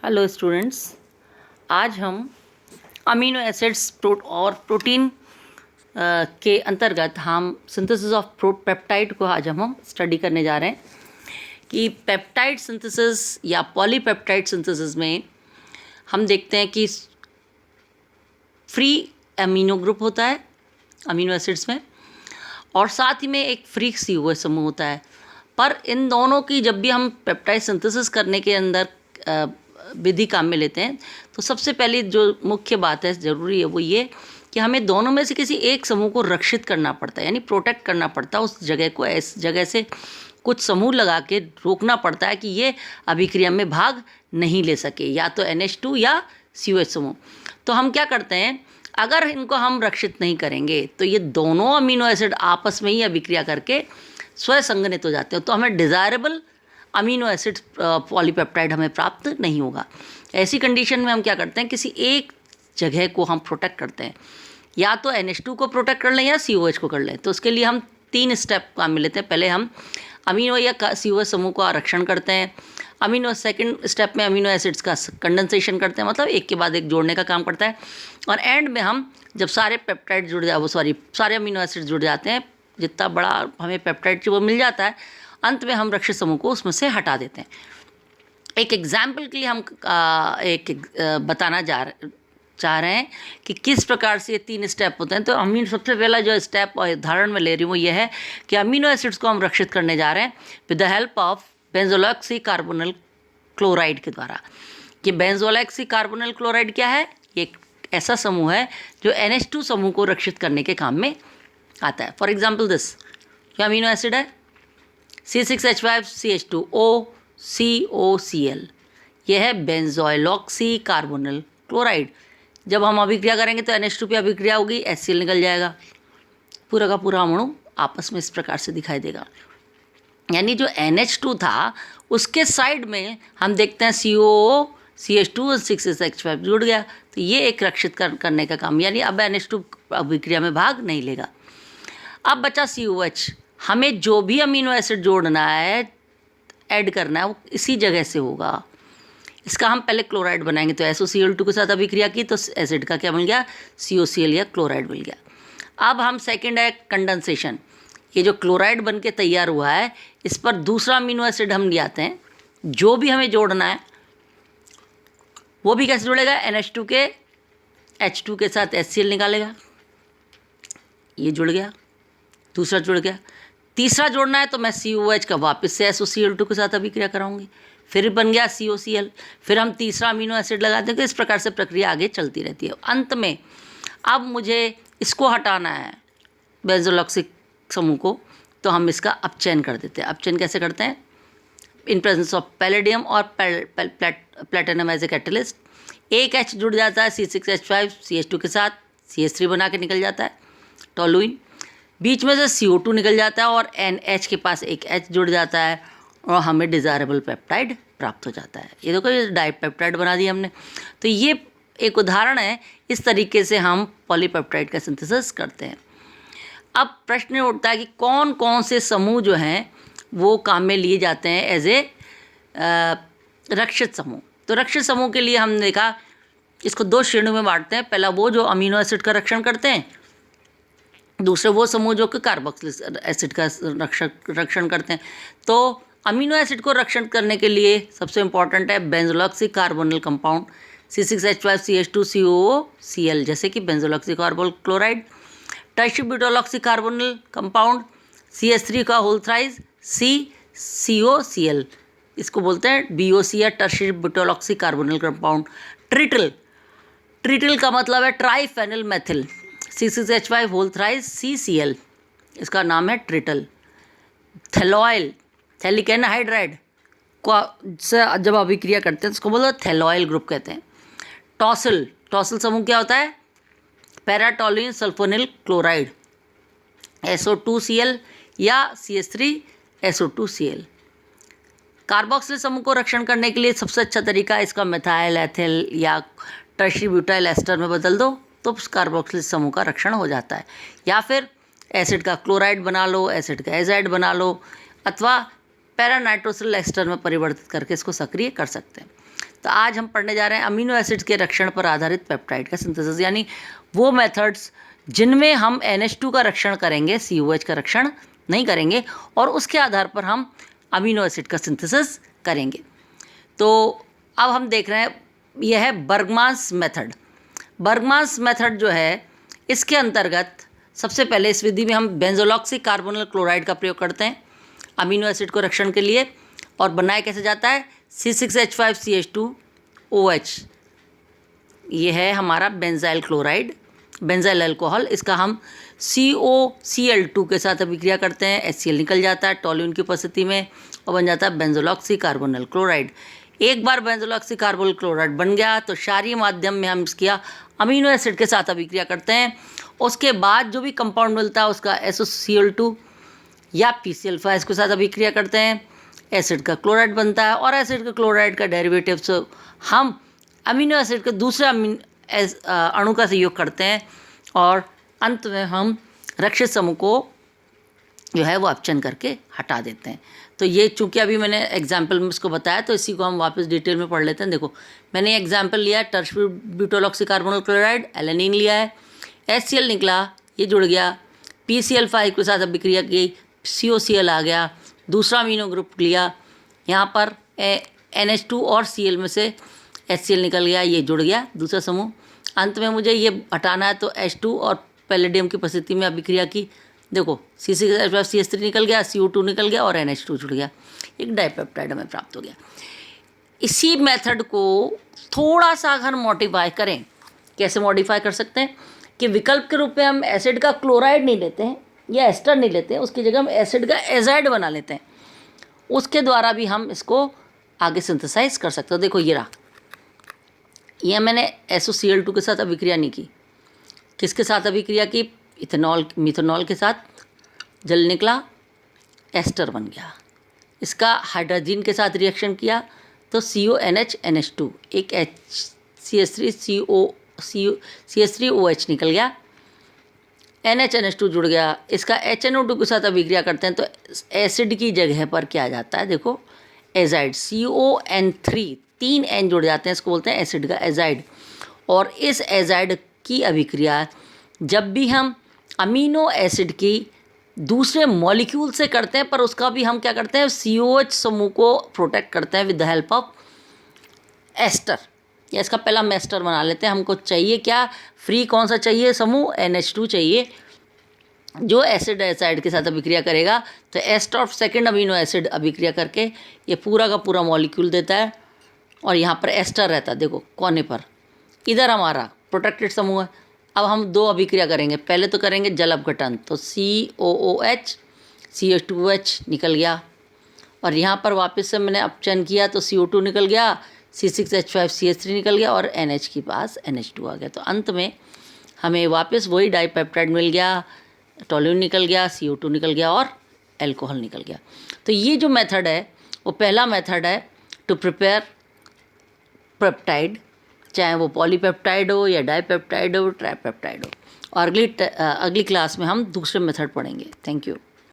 Hello students, आज हम amino acids और प्रोटीन के अंतर्गत हम सिंथेसिस ऑफ पेप्टाइड को आज हम स्टडी करने जा रहे हैं कि पेप्टाइड सिंथेसिस या पॉलीपेप्टाइड सिंथेसिस में हम देखते हैं कि फ्री अमीनो ग्रुप होता है अमीनो एसिड्स में, और साथ ही में एक फ्री COH समूह होता है। पर इन दोनों की जब भी हम पेप्टाइड सिंथेसिस करने के अंदर विधि काम में लेते हैं तो सबसे पहली जो मुख्य बात है ज़रूरी है वो ये कि हमें दोनों में से किसी एक समूह को रक्षित करना पड़ता है, यानी प्रोटेक्ट करना पड़ता है उस जगह को। इस जगह से कुछ समूह लगा के रोकना पड़ता है कि ये अभिक्रिया में भाग नहीं ले सके, या तो NH2 या COH समूह। तो हम क्या करते हैं, अगर इनको हम रक्षित नहीं करेंगे तो ये दोनों अमीनो एसिड आपस में ही अभिक्रिया करके स्वसंगनित हो जाते हैं, तो हमें डिज़ायरेबल अमीनो एसिड पॉलीपेप्टाइड हमें प्राप्त नहीं होगा। ऐसी कंडीशन में हम क्या करते हैं, किसी एक जगह को हम प्रोटेक्ट करते हैं, या तो NH2 को प्रोटेक्ट कर लें या COH को कर लें। तो उसके लिए हम 3 स्टेप काम में लेते हैं। पहले हम अमीनो या COH समूह का आरक्षण करते हैं। सेकंड स्टेप में अमीनो एसिड्स का कंडेंसेशन करते हैं, मतलब एक के बाद एक जोड़ने का काम करता है। और एंड में हम जब सारे पेप्टाइड जुड़ जाए सारे अमीनो एसिड्स जुड़ जाते हैं, जितना बड़ा हमें पेप्टाइड वो मिल जाता है, अंत में हम रक्षित समूह को उसमें से हटा देते हैं। एक एग्जाम्पल के लिए हम बताना चाह रहे हैं कि किस प्रकार से ये 3 स्टेप होते हैं। तो सबसे पहला जो स्टेप और उदाहरण में ले रही हूँ वो ये है कि अमीनो एसिड्स को हम रक्षित करने जा रहे हैं with the help of benzyloxy carbonyl chloride के द्वारा। कि बेंजोलॉक्सी कार्बोनिल क्लोराइड क्या है? ये एक ऐसा समूह है जो NH2 समूह को रक्षित करने के काम में आता है। फॉर एग्जाम्पल दिस ये अमीनो एसिड है C6H5CH2O COCl, यह है बेंजोलॉक्सी कार्बोनिल क्लोराइड। जब हम अभिक्रिया करेंगे तो NH2 पे अभिक्रिया होगी, HCl निकल जाएगा, पूरा का पूरा अणु आपस में इस प्रकार से दिखाई देगा। यानी जो NH2 था उसके साइड में हम देखते हैं COO CH2 और 6H5 जुड़ गया, तो ये एक रक्षित करने का काम, यानी अब NH2 अभिक्रिया में भाग नहीं लेगा। अब बचा COH। हमें जो भी अमीनो एसिड जोड़ना है, ऐड करना है, वो इसी जगह से होगा। इसका हम पहले क्लोराइड बनाएंगे, तो SOCl2 के साथ अभिक्रिया की तो एसिड का क्या मिल गया? COCl या क्लोराइड मिल गया। अब हम सेकंड है कंडेंसेशन। ये जो क्लोराइड बन के तैयार हुआ है, इस पर दूसरा अमीनो एसिड हम ले आते हैं। जो भी हमें जोड़ना है वो भी कैसे जुड़ेगा? NH2 के H2 के साथ HCl निकालेगा, ये जुड़ गया, दूसरा जुड़ गया। तीसरा जोड़ना है तो मैं COH का वापस से SOCl2 के साथ अभिक्रिया कराऊंगी, फिर बन गया COCl, फिर हम तीसरा अमीनो एसिड लगाते हैं। तो इस प्रकार से प्रक्रिया आगे चलती रहती है। अंत में अब मुझे इसको हटाना है, बेंजोलॉक्सिक समूह को, तो हम इसका अपचयन कर देते हैं। अपचयन कैसे करते हैं? इन प्रेजेंस ऑफ पैलेडियम और प्लेटिनम एज ए कैटलिस्ट। एक H जुड़ जाता है C6H5CH2 के साथ, CH3 बना के निकल जाता है टोलुइन। बीच में से CO2 निकल जाता है और NH के पास एक H जुड़ जाता है और हमें डिज़ायरेबल पेप्टाइड प्राप्त हो जाता है। ये देखो, ये डाइपेप्टाइड बना दिया हमने। तो ये एक उदाहरण है, इस तरीके से हम पॉलीपेप्टाइड का सिंथेसिस करते हैं। अब प्रश्न उठता है कि कौन कौन से समूह जो हैं वो काम में लिए जाते हैं एज ए रक्षित समूह। तो रक्षित समूह के लिए हमने देखा इसको 2 श्रेणियों में बांटते हैं। पहला वो जो अमीनो एसिड का रक्षण करते हैं, दूसरे वो समूह जो कि कार्बोक्सिलिक एसिड का रक्षण करते हैं। तो अमीनो एसिड को रक्षण करने के लिए सबसे इम्पॉर्टेंट है बेंजोलॉक्सी कार्बोनिल कंपाउंड C6H5CH2COCl, जैसे कि benzyloxy carbonyl chloride. Tertiary butyloxy carbonyl compound CH3 का होल थ्राइस COCl, इसको बोलते हैं BOC या tertiary butyloxy carbonyl compound. Trityl का मतलब है triphenyl methyl C6H5 whole thrice CCl, इसका नाम है ट्रिटल। थैलोइल थैलिक एनहाइड्राइड को से जब अभिक्रिया करते हैं तो उसको बोलते हैं थैलोइल ग्रुप कहते हैं। टॉसिल समूह क्या होता है? पैराटोलिन सल्फोनिल क्लोराइड SO2Cl या CH3SO2Cl। कार्बोक्सिल समूह को रक्षण करने के लिए सबसे अच्छा तरीका इसका मिथाइल एथिल या टर्शियरी ब्यूटाइल एस्टर में बदल दो, तो कार्बोक्सिल समूह का रक्षण हो जाता है। या फिर एसिड का क्लोराइड बना लो, एसिड का एजाइड बना लो, अथवा पैरानाइट्रोसिल एस्टर में परिवर्तित करके इसको सक्रिय कर सकते हैं। तो आज हम पढ़ने जा रहे हैं अमीनो एसिड्स के रक्षण पर आधारित पेप्टाइड का सिंथेसिस, यानी वो मेथड्स जिनमें हम NH2 का रक्षण करेंगे, COH का रक्षण नहीं करेंगे, और उसके आधार पर हम अमीनो एसिड का सिंथेसिस करेंगे। तो अब हम देख रहे हैं, यह है बर्गमान्स मेथड। बर्गमान्स मेथड जो है, इसके अंतर्गत सबसे पहले इस विधि में हम बेंजोलॉक्सी कार्बोनिल क्लोराइड का प्रयोग करते हैं अमीनो एसिड को रक्षण के लिए। और बनाया कैसे जाता है, C6H5CH2OH, ये है हमारा बेंजाइल क्लोराइड, बेंजाइल अल्कोहल। इसका हम COCl2 के साथ अभिक्रिया करते हैं, HCl निकल जाता है टोल्यूइन की उपस्थिति में और बन जाता है बेंजोलॉक्सी कार्बोनिल क्लोराइड। एक बार बेंजोलॉक्सी कार्बोनिल क्लोराइड बन गया तो क्षारीय माध्यम में हम इसकी अमीनो एसिड के साथ अभिक्रिया करते हैं। उसके बाद जो भी कंपाउंड मिलता है उसका SOCl2 या PCl5 के साथ अभिक्रिया करते हैं, एसिड का क्लोराइड बनता है, और एसिड का क्लोराइड का डेरिवेटिव से हम अमीनो एसिड के दूसरे अणु का संयोग करते हैं, और अंत में हम रक्षित समूह को जो है वो अपचयन करके हटा देते हैं। तो ये चूँकि अभी मैंने एग्जाम्पल में इसको बताया, तो इसी को हम वापस डिटेल में पढ़ लेते हैं। देखो, मैंने एग्जाम्पल लिया है टर्शरी ब्यूटालॉक्सी कार्बोनिल क्लोराइड, एलेनिन लिया है, HCl निकला, ये जुड़ गया, PCl5 के साथ अभिक्रिया की, COCl आ गया, दूसरा अमीनो ग्रुप लिया, यहाँ पर NH2 और Cl में से HCl निकल गया, ये जुड़ गया दूसरा समूह। अंत में मुझे ये हटाना है तो H2 और पैलेडियम की उपस्थिति में अभिक्रिया की, देखो C6H5CH3 निकल गया, CO2 निकल गया और NH2 जुड़ गया, एक डाइपेप्टाइड हमें प्राप्त हो गया। इसी मेथड को थोड़ा सा अगर मॉडिफाई करें, कैसे मॉडिफाई कर सकते हैं कि विकल्प के रूप में हम एसिड का क्लोराइड नहीं लेते हैं या एस्टर नहीं लेते हैं, उसकी जगह हम एसिड का एजाइड बना लेते हैं, उसके द्वारा भी हम इसको आगे सिंथेसाइज कर सकते हो। देखो ये रहा, यह मैंने SOCl2 के साथ अभिक्रिया नहीं की, किसके साथ अभिक्रिया की, इथेनॉल मिथेनॉल के साथ, जल निकला, एस्टर बन गया। इसका हाइड्रोजन के साथ रिएक्शन किया तो CONH NH2, एक CH3OH निकल गया, NH2 जुड़ गया। इसका HNO2 के साथ अभिक्रिया करते हैं तो एसिड की जगह पर क्या आ जाता है, देखो एजाइड, CON3, 3 N जुड़ जाते हैं, इसको बोलते हैं एसिड का एजाइड। और इस एजाइड की अभिक्रिया जब भी हम अमीनो एसिड की दूसरे मॉलिक्यूल से करते हैं, पर उसका भी हम क्या करते हैं, COH समूह को प्रोटेक्ट करते हैं with the help of ester, या इसका पहला हम एस्टर बना लेते हैं। हमको चाहिए क्या, फ्री कौन सा चाहिए समूह, NH2 चाहिए, जो एसिड एसाइड के साथ अभिक्रिया करेगा। तो ester of second amino acid अभिक्रिया करके ये पूरा का पूरा मॉलिक्यूल देता है, और यहाँ पर एस्टर रहता है, देखो कोने पर, इधर हमारा प्रोटेक्टेड समूह है। अब हम 2 अभिक्रिया करेंगे, पहले तो करेंगे जल अपघटन, तो COOH CH2OH निकल गया, और यहाँ पर वापस से मैंने अपचयन किया तो CO2 निकल गया, C6H5CH3 निकल गया, और NH के पास NH2 आ गया। तो अंत में हमें वापस वही डाइपेप्टाइड मिल गया, टोल्यूइन निकल गया, CO2 निकल गया और एल्कोहल निकल गया। तो ये जो मेथड है वो पहला मेथड है टू प्रिपेयर पेप्टाइड, चाहे वो पॉलीपेप्टाइड हो या डाइपेप्टाइड हो, ट्राइपेप्टाइड हो। और अगली क्लास में हम दूसरे मेथड पढ़ेंगे। Thank you.